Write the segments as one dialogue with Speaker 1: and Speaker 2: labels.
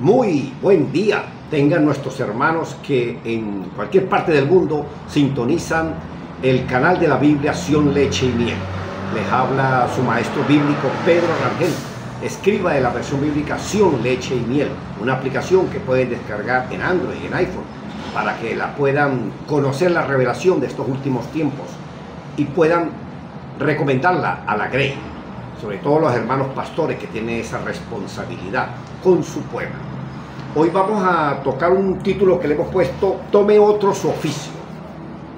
Speaker 1: Muy buen día tengan nuestros hermanos que en cualquier parte del mundo sintonizan el canal de la Biblia Sion, Leche y Miel. Les habla su maestro bíblico Pedro Rangel, escriba de la versión bíblica Sion, Leche y Miel, una aplicación que pueden descargar en Android y en iPhone para que la puedan conocer la revelación de estos últimos tiempos y puedan recomendarla a la grey, sobre todo los hermanos pastores que tienen esa responsabilidad con su pueblo. Hoy vamos a tocar un título que le hemos puesto: tome otro su oficio,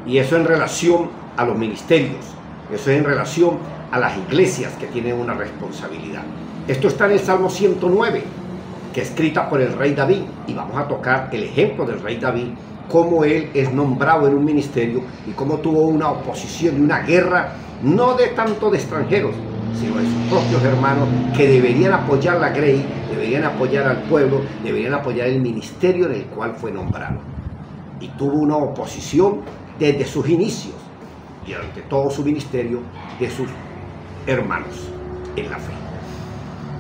Speaker 1: y eso en relación a los ministerios, eso es en relación a las iglesias que tienen una responsabilidad. Esto está en el Salmo 109, que es escrita por el rey David, y vamos a tocar el ejemplo del rey David, cómo él es nombrado en un ministerio y cómo tuvo una oposición y una guerra, no de tanto de extranjeros, sino de sus propios hermanos, que deberían apoyar la grey, deberían apoyar al pueblo, deberían apoyar el ministerio en el cual fue nombrado. Y tuvo una oposición desde sus inicios y ante todo su ministerio de sus hermanos en la fe.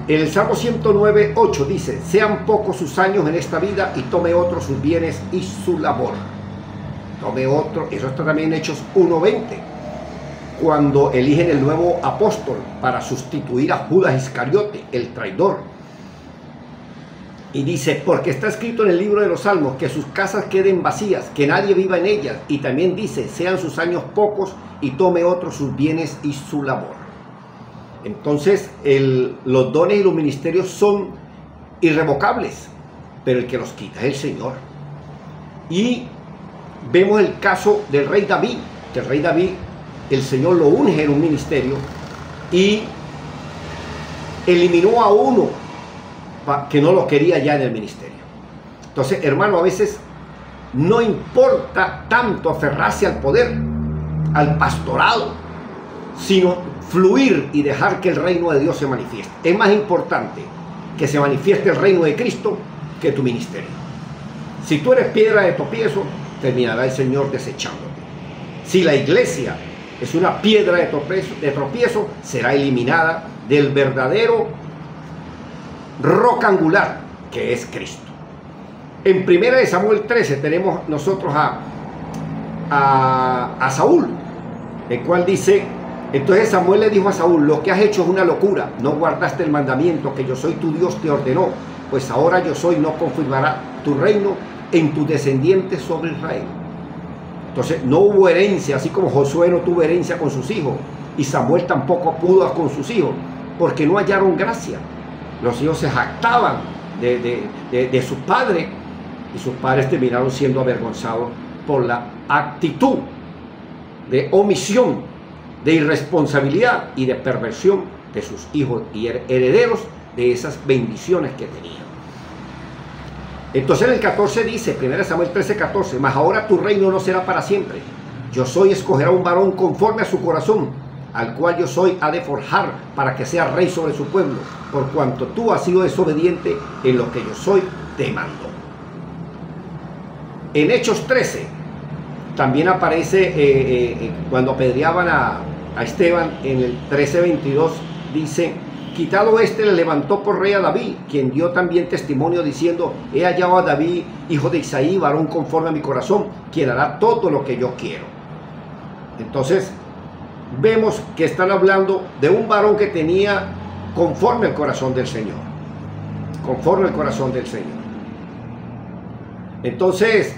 Speaker 1: En el Salmo 109, 8 dice: sean pocos sus años en esta vida y tome otro sus bienes y su labor. Tome otro, eso está también en Hechos 1:20. Cuando eligen el nuevo apóstol para sustituir a Judas Iscariote, el traidor. Y dice: porque está escrito en el libro de los Salmos que sus casas queden vacías, que nadie viva en ellas. Y también dice: sean sus años pocos y tome otro sus bienes y su labor. Entonces los dones y los ministerios son irrevocables, pero el que los quita es el Señor. Y vemos el caso del rey David, que el rey David, el Señor lo unge en un ministerio y eliminó a uno que no lo quería ya en el ministerio. Entonces, hermano, a veces no importa tanto aferrarse al poder, al pastorado, sino fluir y dejar que el reino de Dios se manifieste. Es más importante que se manifieste el reino de Cristo que tu ministerio. Si tú eres piedra de tropiezo, terminará el Señor desechándote. Si la iglesia es una piedra de tropiezo, será eliminada del verdadero roca angular que es Cristo. En 1 Samuel 13 tenemos nosotros a Saúl, el cual dice: entonces Samuel le dijo a Saúl: lo que has hecho es una locura, no guardaste el mandamiento que yo soy tu Dios te ordenó, pues ahora yo soy no confirmará tu reino en tus descendientes sobre Israel. Entonces no hubo herencia, así como Josué no tuvo herencia con sus hijos, y Samuel tampoco pudo con sus hijos, porque no hallaron gracia. Los hijos se jactaban de su padre, y sus padres terminaron siendo avergonzados por la actitud de omisión, de irresponsabilidad y de perversión de sus hijos y herederos de esas bendiciones que tenían. Entonces en el 14 dice, 1 Samuel 13:14: mas ahora tu reino no será para siempre. Yo soy escogerá un varón conforme a su corazón, al cual yo soy ha de forjar para que sea rey sobre su pueblo, por cuanto tú has sido desobediente en lo que yo soy te mando. En Hechos 13 también aparece cuando apedreaban a Esteban, en el 13:22 dice: quitado este, le levantó por rey a David, quien dio también testimonio diciendo: he hallado a David, hijo de Isaí, varón conforme a mi corazón, quien hará todo lo que yo quiero. Entonces vemos que están hablando de un varón que tenía conforme al corazón del Señor, conforme al corazón del Señor. Entonces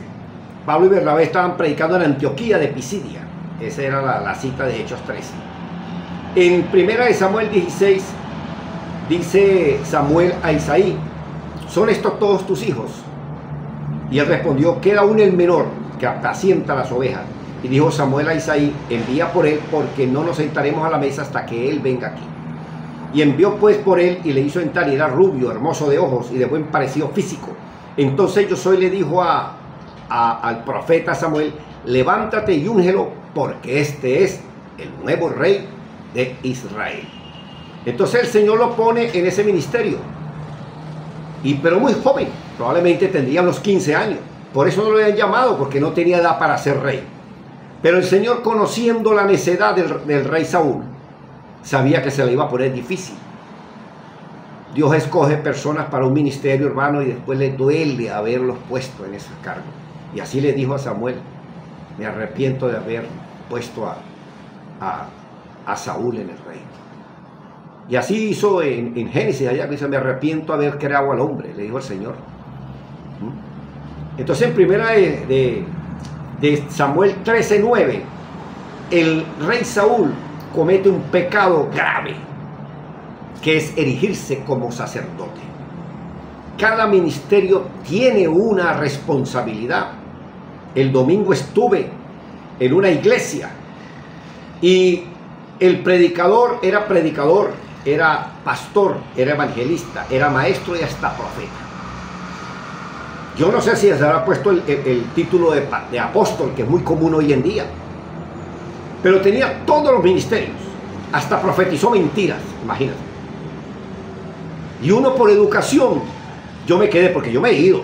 Speaker 1: Pablo y Bernabé estaban predicando en Antioquía de Pisidia. Esa era la cita de Hechos 13. En 1 Samuel 16 dice Samuel a Isaí: ¿son estos todos tus hijos? Y él respondió: queda aún el menor, que apacienta las ovejas. Y dijo Samuel a Isaí: envía por él, porque no nos sentaremos a la mesa hasta que él venga aquí. Y envió pues por él, y le hizo entrar, y era rubio, hermoso de ojos, y de buen parecido físico. Entonces Josué le dijo al profeta Samuel: levántate y úngelo, porque este es el nuevo rey de Israel. Entonces el Señor lo pone en ese ministerio, pero muy joven, probablemente tendría unos 15 años. Por eso no lo habían llamado, porque no tenía edad para ser rey. Pero el Señor, conociendo la necedad del rey Saúl, sabía que se le iba a poner difícil. Dios escoge personas para un ministerio, hermano, y después le duele haberlos puesto en ese cargo. Y así le dijo a Samuel: me arrepiento de haber puesto a Saúl en el reino. Y así hizo en Génesis, allá que dice: me arrepiento de haber creado al hombre, le dijo el Señor. Entonces, en primera de Samuel 13:9, el rey Saúl comete un pecado grave, que es erigirse como sacerdote. Cada ministerio tiene una responsabilidad. El domingo estuve en una iglesia y el predicador, era pastor, era evangelista, era maestro y hasta profeta. Yo no sé si se habrá puesto el título de apóstol, que es muy común hoy en día, pero tenía todos los ministerios, hasta profetizó mentiras, imagínate. Y uno, por educación, yo me quedé, porque yo me he ido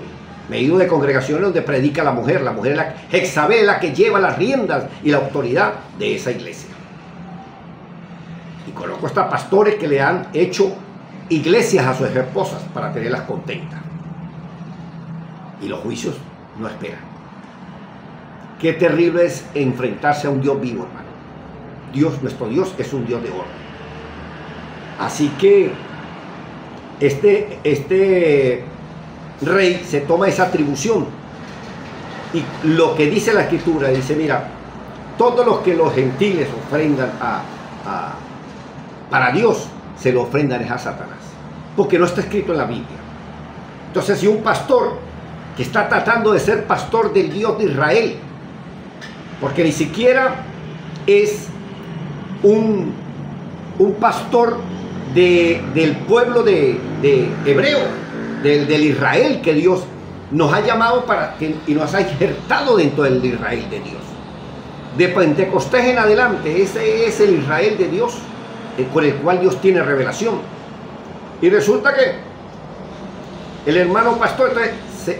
Speaker 1: de congregaciones donde predica la mujer es la Jezabel, la que lleva las riendas y la autoridad de esa iglesia. Y conozco hasta pastores que le han hecho iglesias a sus esposas para tenerlas contentas. Y los juicios no esperan. Qué terrible es enfrentarse a un Dios vivo, hermano. Nuestro Dios es un Dios de orden. Así que este rey se toma esa atribución, y lo que dice la escritura, dice: mira, todos los que los gentiles ofrendan para Dios, se lo ofrendan es a Satanás, porque no está escrito en la Biblia. Entonces, si un pastor que está tratando de ser pastor del Dios de Israel, porque ni siquiera es un pastor del pueblo de hebreo, del Israel que Dios nos ha llamado y nos ha injertado dentro del Israel de Dios. De Pentecostés en adelante, ese es el Israel de Dios, con el cual Dios tiene revelación. Y resulta que el hermano pastor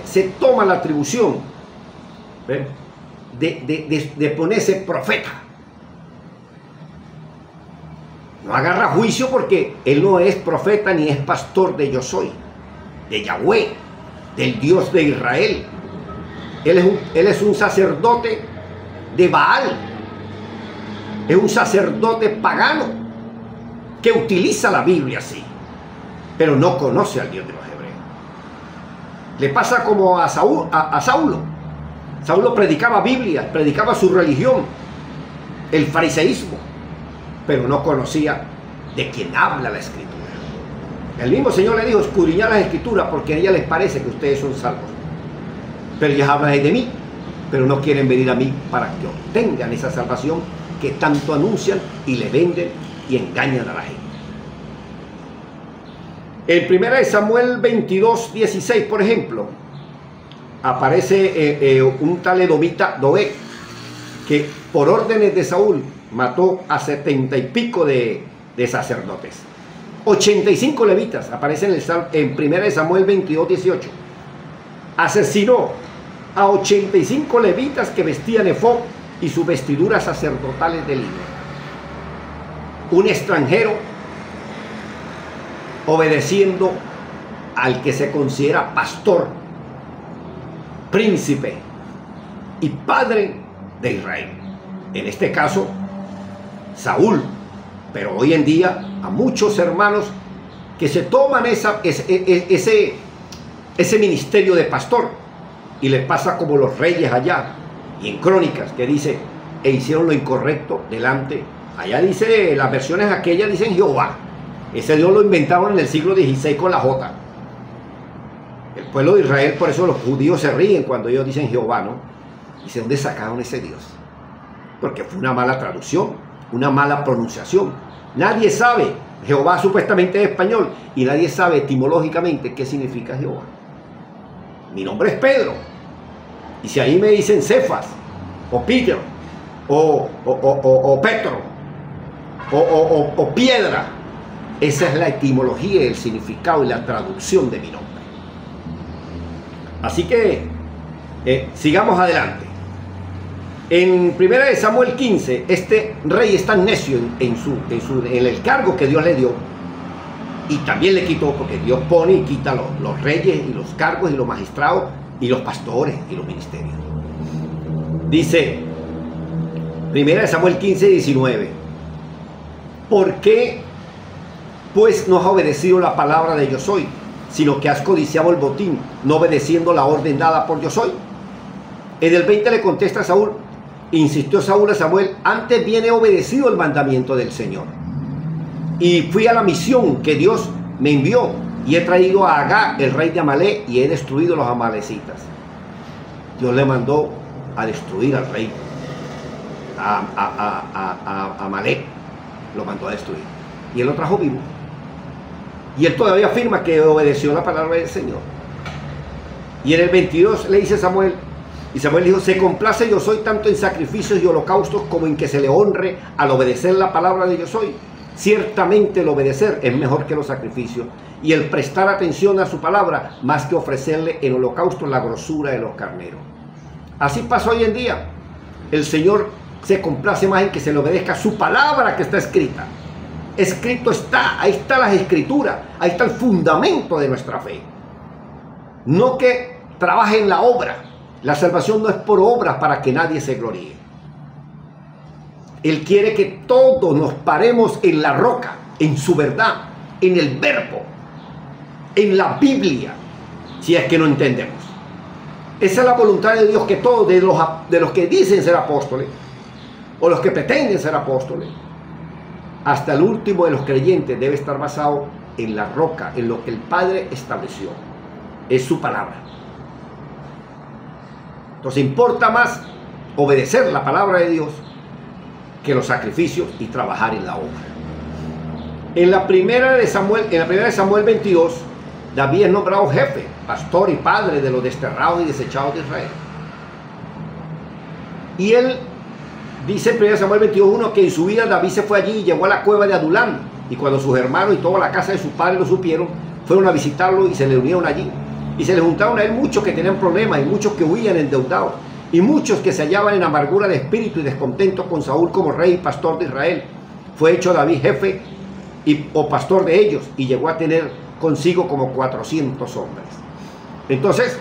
Speaker 1: se toma la atribución de ponerse profeta. No agarra juicio, porque él no es profeta ni es pastor de Yo Soy, de Yahweh, del Dios de Israel. Él es un sacerdote de Baal, es un sacerdote pagano que utiliza la Biblia así, pero no conoce al Dios de los hebreos. Le pasa como a Saulo. Saulo predicaba Biblia, predicaba su religión, el fariseísmo, pero no conocía de quién habla la Escritura. El mismo Señor le dijo: escudriñad las Escrituras, porque a ellas les parece que ustedes son salvos. Pero ellas hablan de mí, pero no quieren venir a mí para que obtengan esa salvación que tanto anuncian y le venden y engañan a la gente. En 1 Samuel 22:16, por ejemplo, aparece un tal edomita Doeg, que por órdenes de Saúl mató a 70 y pico de sacerdotes. 85 levitas, aparecen en 1 Samuel 22:18. Asesinó a 85 levitas que vestían efod y sus vestiduras sacerdotales de lino. Un extranjero obedeciendo al que se considera pastor, príncipe y padre de Israel. En este caso, Saúl. Pero hoy en día, a muchos hermanos que se toman ese ministerio de pastor, y les pasa como los reyes allá, y en Crónicas, que dice: e hicieron lo incorrecto delante. Allá dice, las versiones aquellas dicen Jehová. Ese Dios lo inventaron en el siglo XVI con la J. El pueblo de Israel, por eso los judíos se ríen cuando ellos dicen Jehová, ¿no? Dice: ¿dónde sacaron ese Dios? Porque fue una mala traducción, una mala pronunciación. Nadie sabe, Jehová supuestamente es español, y nadie sabe etimológicamente qué significa Jehová. Mi nombre es Pedro, y si ahí me dicen Cefas, o Peter, o Petro, o piedra, esa es la etimología, el significado y la traducción de mi nombre. Así que sigamos adelante. En 1 Samuel 15, este rey es tan necio en el cargo que Dios le dio, Y también le quitó, porque Dios pone y quita los reyes y los cargos y los magistrados y los pastores y los ministerios. Dice 1 Samuel 15, 19. ¿Por qué pues no has obedecido la palabra de yo soy, sino que has codiciado el botín, no obedeciendo la orden dada por yo soy? En el 20 le contesta a Saúl, insistió Saúl a Samuel, antes bien he obedecido el mandamiento del Señor. Y fui a la misión que Dios me envió, y he traído a Agag, el rey de Amalek, y he destruido los amalecitas. Dios le mandó a destruir al rey, a Amalek, lo mandó a destruir. Y él lo trajo vivo. Y él todavía afirma que obedeció la palabra del Señor. Y en el 22 le dice Samuel, y Samuel dijo, se complace yo soy tanto en sacrificios y holocaustos como en que se le honre al obedecer la palabra de yo soy. Ciertamente el obedecer es mejor que los sacrificios, y el prestar atención a su palabra más que ofrecerle en holocausto la grosura de los carneros. Así pasa hoy en día. El Señor se complace más en que se le obedezca su palabra que está escrita. Escrito está, ahí está las escrituras, ahí está el fundamento de nuestra fe. No que trabaje en la obra. La salvación no es por obras para que nadie se gloríe. Él quiere que todos nos paremos en la roca, en su verdad, en el verbo, en la Biblia, si es que no entendemos. Esa es la voluntad de Dios, que todos de los que dicen ser apóstoles, o los que pretenden ser apóstoles, hasta el último de los creyentes debe estar basado en la roca, en lo que el Padre estableció. Es su palabra. Entonces importa más obedecer la palabra de Dios que los sacrificios y trabajar en la obra. En la primera de Samuel 22, David es nombrado jefe, pastor y padre de los desterrados y desechados de Israel. Y él dice en 1 Samuel 22:1 que en su vida David se fue allí y llegó a la cueva de Adulam. Y cuando sus hermanos y toda la casa de su padre lo supieron, fueron a visitarlo y se le unieron allí. Y se le juntaron a él muchos que tenían problemas, y muchos que huían endeudados, y muchos que se hallaban en amargura de espíritu y descontento con Saúl como rey y pastor de Israel. Fue hecho David jefe o pastor de ellos, y llegó a tener consigo como 400 hombres. Entonces,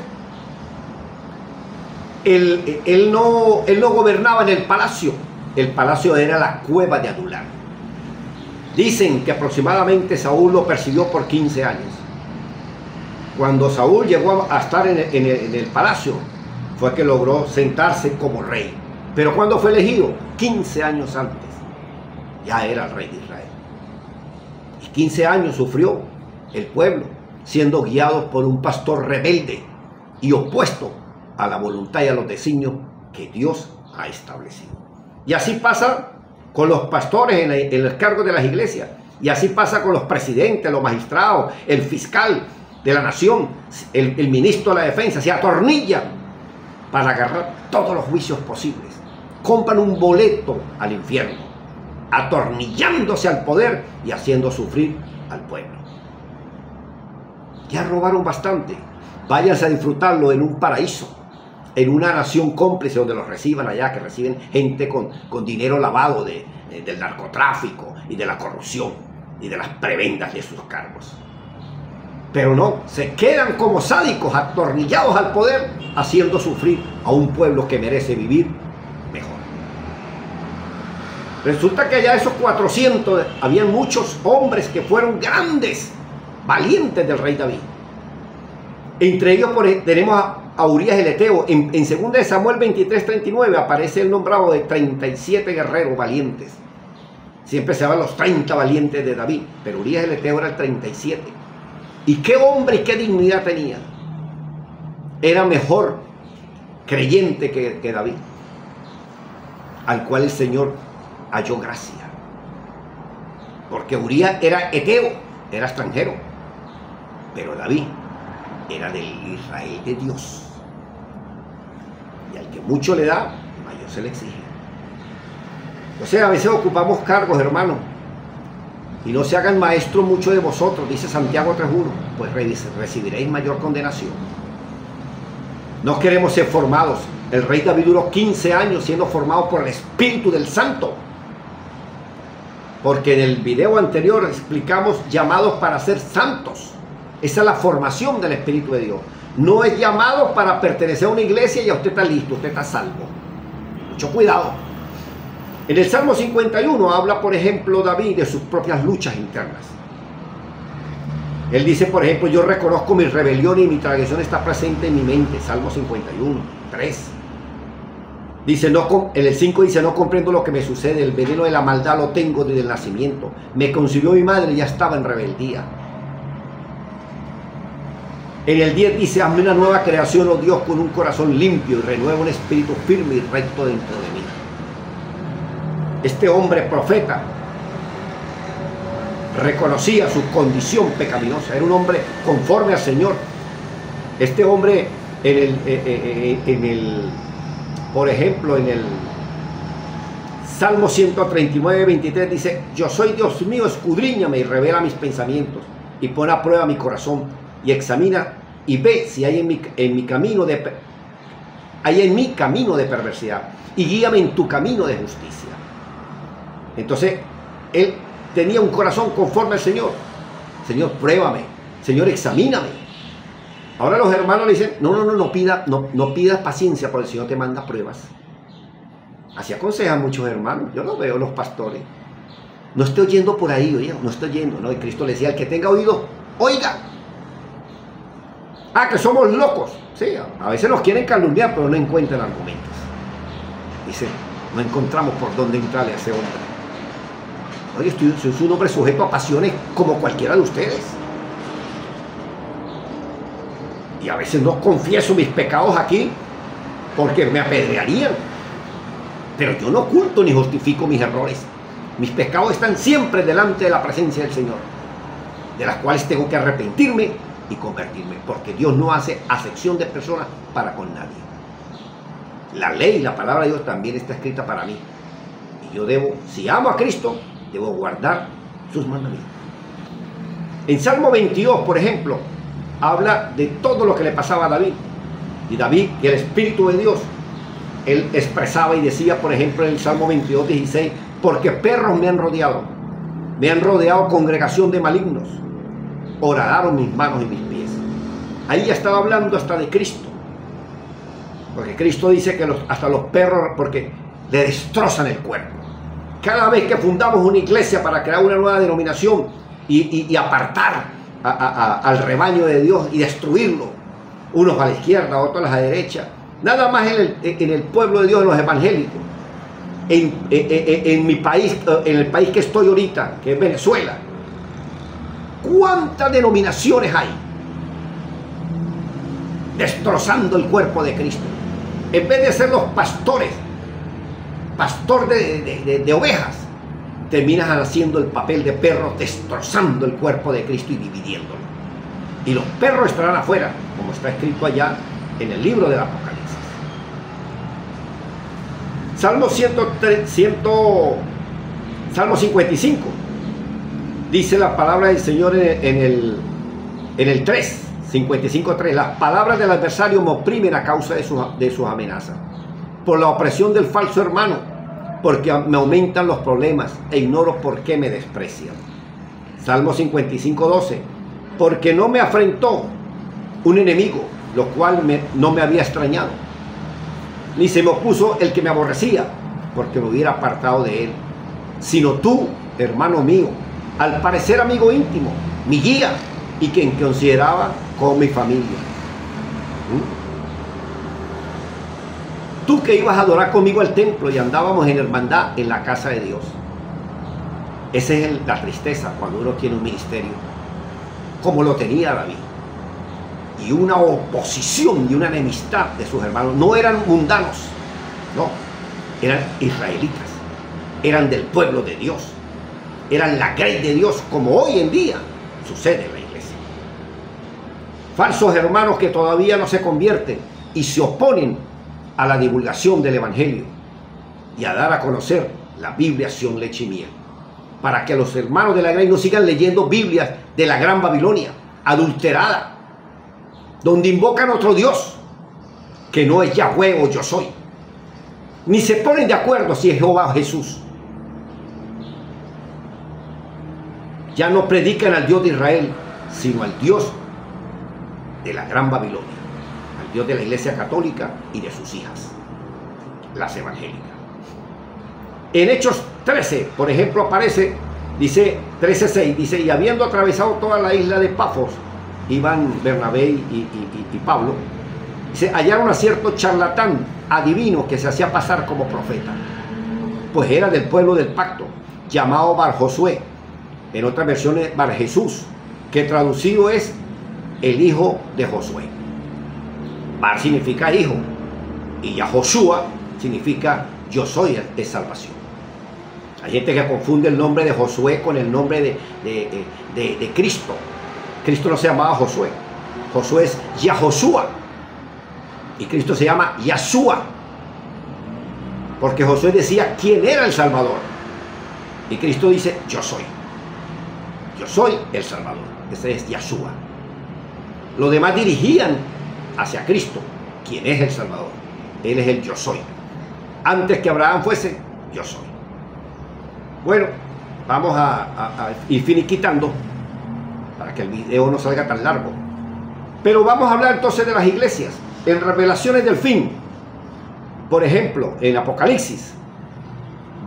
Speaker 1: él no gobernaba en el palacio era la cueva de Adulam. Dicen que aproximadamente Saúl lo persiguió por 15 años. Cuando Saúl llegó a estar en el palacio, fue que logró sentarse como rey. Pero cuando fue elegido, 15 años antes, ya era el rey de Israel. Y 15 años sufrió el pueblo, siendo guiados por un pastor rebelde y opuesto a la voluntad y a los designios que Dios ha establecido. Y así pasa con los pastores en el cargo de las iglesias. Y así pasa con los presidentes, los magistrados, el fiscal de la nación, el ministro de la defensa. Se atornillan para agarrar todos los juicios posibles. Compran un boleto al infierno, atornillándose al poder y haciendo sufrir al pueblo. Ya robaron bastante. Váyanse a disfrutarlo en un paraíso, en una nación cómplice donde los reciban allá, que reciben gente con dinero lavado del narcotráfico y de la corrupción y de las prebendas de sus cargos. Pero no, se quedan como sádicos atornillados al poder, haciendo sufrir a un pueblo que merece vivir mejor. Resulta que allá esos 400, habían muchos hombres que fueron grandes, valientes del rey David. Entre ellos tenemos a Urías el Eteo. En 2 Samuel 23:39 aparece el nombrado de 37 guerreros valientes. Siempre se hablan los 30 valientes de David, pero Urías el Eteo era el 37. Y qué hombre y qué dignidad tenía. Era mejor creyente que David, al cual el Señor halló gracia. Porque Urías era eteo, era extranjero, pero David era del Israel de Dios. Y al que mucho le da, mayor se le exige. O sea, a veces ocupamos cargos, hermanos, y no se hagan maestros muchos de vosotros, dice Santiago 3:1, pues recibiréis mayor condenación. No queremos ser formados. El rey David duró 15 años siendo formado por el Espíritu del Santo. Porque en el video anterior explicamos llamados para ser santos. Esa es la formación del Espíritu de Dios. No es llamado para pertenecer a una iglesia y ya usted está listo, usted está salvo. Mucho cuidado. En el Salmo 51 habla, por ejemplo, David de sus propias luchas internas. Él dice, por ejemplo, yo reconozco mi rebelión y mi transgresión está presente en mi mente. Salmo 51, 3. Dice, en el 5 dice, no comprendo lo que me sucede, el veneno de la maldad lo tengo desde el nacimiento. Me concibió mi madre y ya estaba en rebeldía. En el 10 dice, hazme una nueva creación, oh Dios, con un corazón limpio y renueva un espíritu firme y recto dentro de mí. Este hombre profeta reconocía su condición pecaminosa, era un hombre conforme al Señor. Este hombre por ejemplo, en el Salmo 139, 23 dice, yo soy Dios mío, escudriñame y revela mis pensamientos y pon a prueba mi corazón y examina y ve si hay en mi camino de perversidad y guíame en tu camino de justicia. Entonces, él tenía un corazón conforme al Señor. Señor, pruébame. Señor, examíname. Ahora los hermanos le dicen, no pidas paciencia porque el Señor te manda pruebas. Así aconsejan muchos hermanos. Yo lo veo los pastores. No estoy oyendo por ahí, oye, no estoy oyendo. No, y Cristo le decía, el que tenga oído, oiga. Ah, que somos locos. Sí, a veces nos quieren calumniar, pero no encuentran argumentos. Dice, no encontramos por dónde entrarle a ese hombre. Oye, soy un hombre sujeto a pasiones como cualquiera de ustedes. Y a veces no confieso mis pecados aquí porque me apedrearían. Pero yo no oculto ni justifico mis errores. Mis pecados están siempre delante de la presencia del Señor, de las cuales tengo que arrepentirme y convertirme, porque Dios no hace acepción de personas para con nadie. La ley, la palabra de Dios también está escrita para mí. Y yo debo, si amo a Cristo, debo guardar sus mandamientos. En Salmo 22, por ejemplo, habla de todo lo que le pasaba a David. Y David, que el Espíritu de Dios, él expresaba y decía, por ejemplo, en el Salmo 22, 16, porque perros me han rodeado congregación de malignos, horadaron mis manos y mis pies. Ahí ya estaba hablando hasta de Cristo, porque Cristo dice que hasta los perros, porque le destrozan el cuerpo. Cada vez que fundamos una iglesia para crear una nueva denominación y apartar al rebaño de Dios y destruirlo, unos a la izquierda, otros a la derecha, nada más en el pueblo de Dios, en los evangélicos, en mi país, en el país que estoy ahorita, que es Venezuela, ¿cuántas denominaciones hay destrozando el cuerpo de Cristo? En vez de ser los pastores, pastor de ovejas, terminas haciendo el papel de perro, destrozando el cuerpo de Cristo y dividiéndolo. Y los perros estarán afuera, como está escrito allá en el libro del Apocalipsis. Salmo 55. Dice la palabra del Señor en el 3, 55:3. Las palabras del adversario me oprimen a causa de sus amenazas. Por la opresión del falso hermano, porque me aumentan los problemas e ignoro por qué me desprecian. Salmo 55:12. Porque no me afrentó un enemigo, lo cual no me había extrañado, ni se me opuso el que me aborrecía, porque me hubiera apartado de él, sino tú, hermano mío, al parecer amigo íntimo, mi guía, y quien consideraba como mi familia. Tú que ibas a adorar conmigo al templo y andábamos en hermandad en la casa de Dios. Esa es la tristeza cuando uno tiene un ministerio, como lo tenía David, y una oposición y una enemistad de sus hermanos. No eran mundanos, no, eran israelitas, eran del pueblo de Dios, eran la grey de Dios, como hoy en día sucede en la iglesia. Falsos hermanos que todavía no se convierten y se oponen a la divulgación del evangelio y a dar a conocer la Biblia, Sion, leche y miel, para que los hermanos de la grey no sigan leyendo Biblias de la Gran Babilonia, adulterada, donde invocan otro Dios, que no es Yahweh o Yo Soy, ni se ponen de acuerdo si es Jehová o Jesús. Ya no predican al Dios de Israel, sino al Dios de la Gran Babilonia, al Dios de la Iglesia Católica y de sus hijas, las evangélicas. En Hechos 13, por ejemplo, aparece, dice 13:6, dice, y habiendo atravesado toda la isla de Pafos, iban Bernabé y Pablo, dice, hallaron a cierto charlatán adivino que se hacía pasar como profeta, pues era del pueblo del pacto, llamado Bar Josué, en otras versiones Bar Jesús, que traducido es el hijo de Josué. Bar significa hijo, y ya Joshua significa yo soy de salvación. Hay gente que confunde el nombre de Josué con el nombre de Cristo. Cristo no se llamaba Josué. Josué es Yahoshua. Y Cristo se llama Yahshua. Porque Josué decía quién era el Salvador. Y Cristo dice yo soy. Yo soy el Salvador. Ese es Yahshua. Los demás dirigían hacia Cristo, quien es el Salvador. Él es el yo soy. Antes que Abraham fuese, yo soy. Bueno, vamos a ir finiquitando para que el video no salga tan largo. Pero vamos a hablar entonces de las iglesias. En Revelaciones del Fin, por ejemplo, en Apocalipsis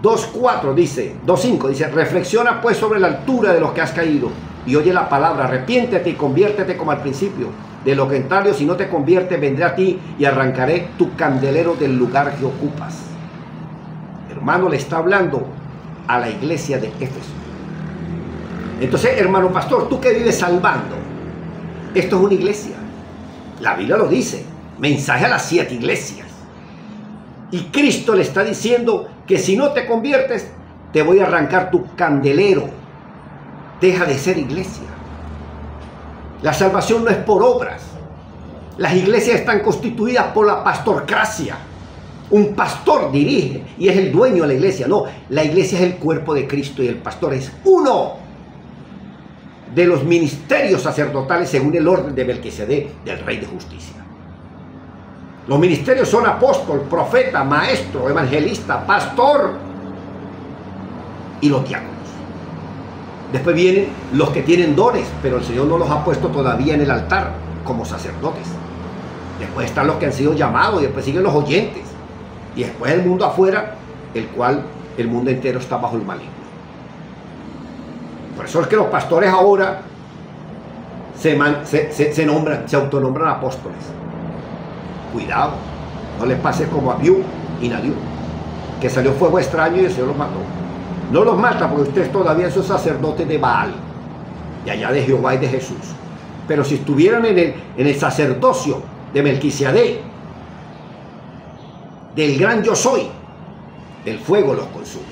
Speaker 1: 2:4 dice, 2:5 dice, reflexiona pues sobre la altura de los que has caído y oye la palabra, arrepiéntete y conviértete como al principio. De lo contrario, si no te conviertes, vendré a ti y arrancaré tu candelero del lugar que ocupas. Hermano, le está hablando a la iglesia de Éfeso. Entonces, hermano pastor, tú que vives salvando, esto es una iglesia. La Biblia lo dice, mensaje a las 7 iglesias. Y Cristo le está diciendo que si no te conviertes, te voy a arrancar tu candelero. Deja de ser iglesia. La salvación no es por obras. Las iglesias están constituidas por la pastorcracia. Un pastor dirige y es el dueño de la iglesia. No, la iglesia es el cuerpo de Cristo y el pastor es uno de los ministerios sacerdotales según el orden de Melquisedec del Rey de Justicia. Los ministerios son apóstol, profeta, maestro, evangelista, pastor y los diáconos. Después vienen los que tienen dones, pero el Señor no los ha puesto todavía en el altar como sacerdotes. Después están los que han sido llamados y después siguen los oyentes. Y después el mundo afuera, el cual el mundo entero está bajo el maligno. Por eso es que los pastores ahora se autonombran apóstoles. Cuidado, no les pase como a Abiú y Nadiú, que salió fuego extraño y el Señor los mató. No los mata porque ustedes todavía son sacerdotes de Baal, y allá de Jehová y de Jesús. Pero si estuvieran en el sacerdocio de Melquisedec, del gran yo soy, el fuego los consume.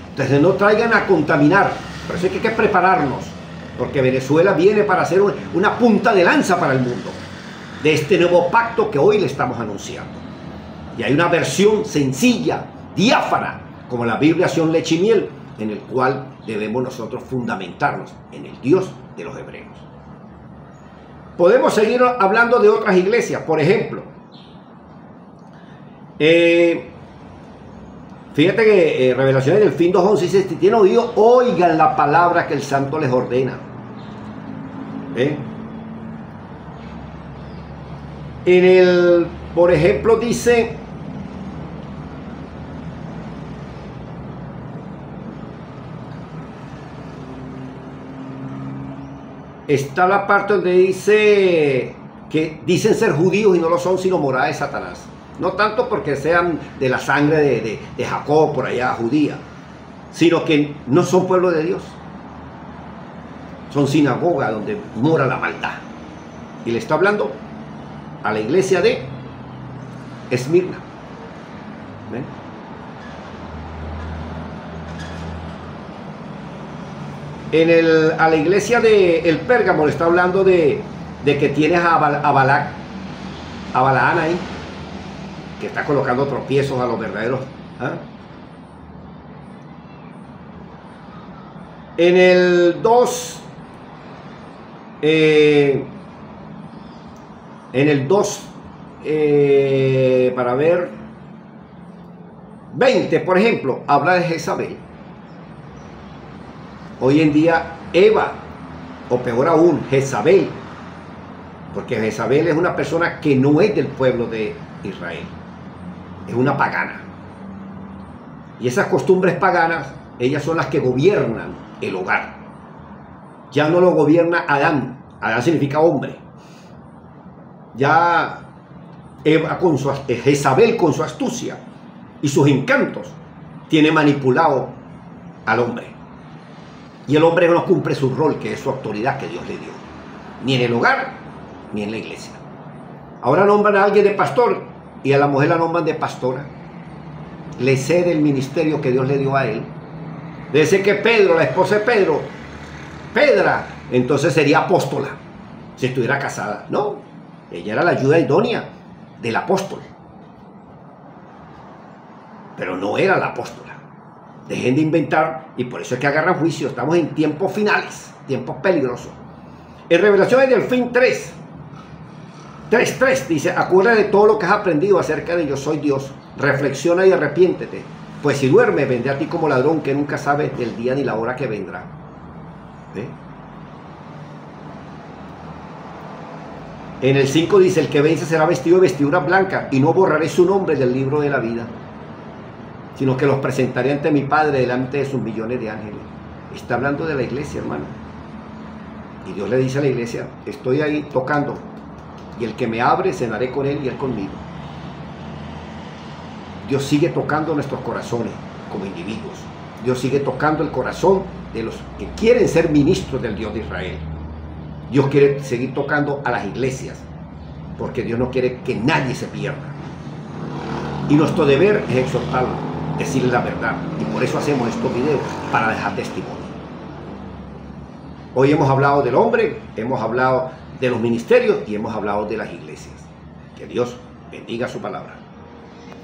Speaker 1: Entonces no traigan a contaminar. Por eso hay que prepararnos, porque Venezuela viene para ser una punta de lanza para el mundo de este nuevo pacto que hoy le estamos anunciando. Y hay una versión sencilla, diáfana, como la Biblia Sion Leche y Miel, en el cual debemos nosotros fundamentarnos en el Dios de los hebreos. Podemos seguir hablando de otras iglesias, por ejemplo, fíjate que Revelaciones del Fin 2:11 dice, si tienen oído, oigan la palabra que el Santo les ordena. Por ejemplo, dice, está la parte donde dice que dicen ser judíos y no lo son, sino morada de Satanás. No tanto porque sean de la sangre de Jacob, por allá, judía, sino que no son pueblo de Dios. Son sinagoga donde mora la maldad. Y le está hablando a la iglesia de Esmirna. ¿Ven? A la iglesia de el Pérgamo le está hablando de que tienes a Balaán ahí, que está colocando tropiezos a los verdaderos. En el 2, para ver, 20, por ejemplo, habla de Jezabel. Hoy en día Eva, o peor aún, Jezabel, porque Jezabel es una persona que no es del pueblo de Israel, es una pagana. Y esas costumbres paganas, ellas son las que gobiernan el hogar. Ya no lo gobierna Adán. Adán significa hombre. Ya Eva Jezabel con su astucia y sus encantos tiene manipulado al hombre. Y el hombre no cumple su rol, que es su autoridad que Dios le dio, ni en el hogar ni en la iglesia. Ahora nombran a alguien de pastor y a la mujer la nombran de pastora. Le cede el ministerio que Dios le dio a él. Debe ser que Pedro, la esposa de Pedro, Pedra, entonces sería apóstola si estuviera casada. No, ella era la ayuda idónea del apóstol, pero no era la apóstola. Dejen de inventar, y por eso es que agarran juicio. Estamos en tiempos finales, tiempos peligrosos. En Revelaciones del fin 3:3 dice: acuérdate de todo lo que has aprendido acerca de yo soy Dios, reflexiona y arrepiéntete, pues si duermes vendré a ti como ladrón, que nunca sabe el día ni la hora que vendrá. En el 5 dice: el que vence será vestido de vestidura blanca, y no borraré su nombre del libro de la vida, sino que los presentaré ante mi Padre delante de sus millones de ángeles. Está hablando de la iglesia, hermano. Y Dios le dice a la iglesia: estoy ahí tocando, y el que me abre, cenaré con él y él conmigo. Dios sigue tocando nuestros corazones como individuos. Dios sigue tocando el corazón de los que quieren ser ministros del Dios de Israel. Dios quiere seguir tocando a las iglesias, porque Dios no quiere que nadie se pierda. Y nuestro deber es exhortarlo, decirle la verdad. Y por eso hacemos estos videos, para dejar testimonio. Hoy hemos hablado del hombre, hemos hablado de los ministerios y hemos hablado de las iglesias. Que Dios bendiga su palabra.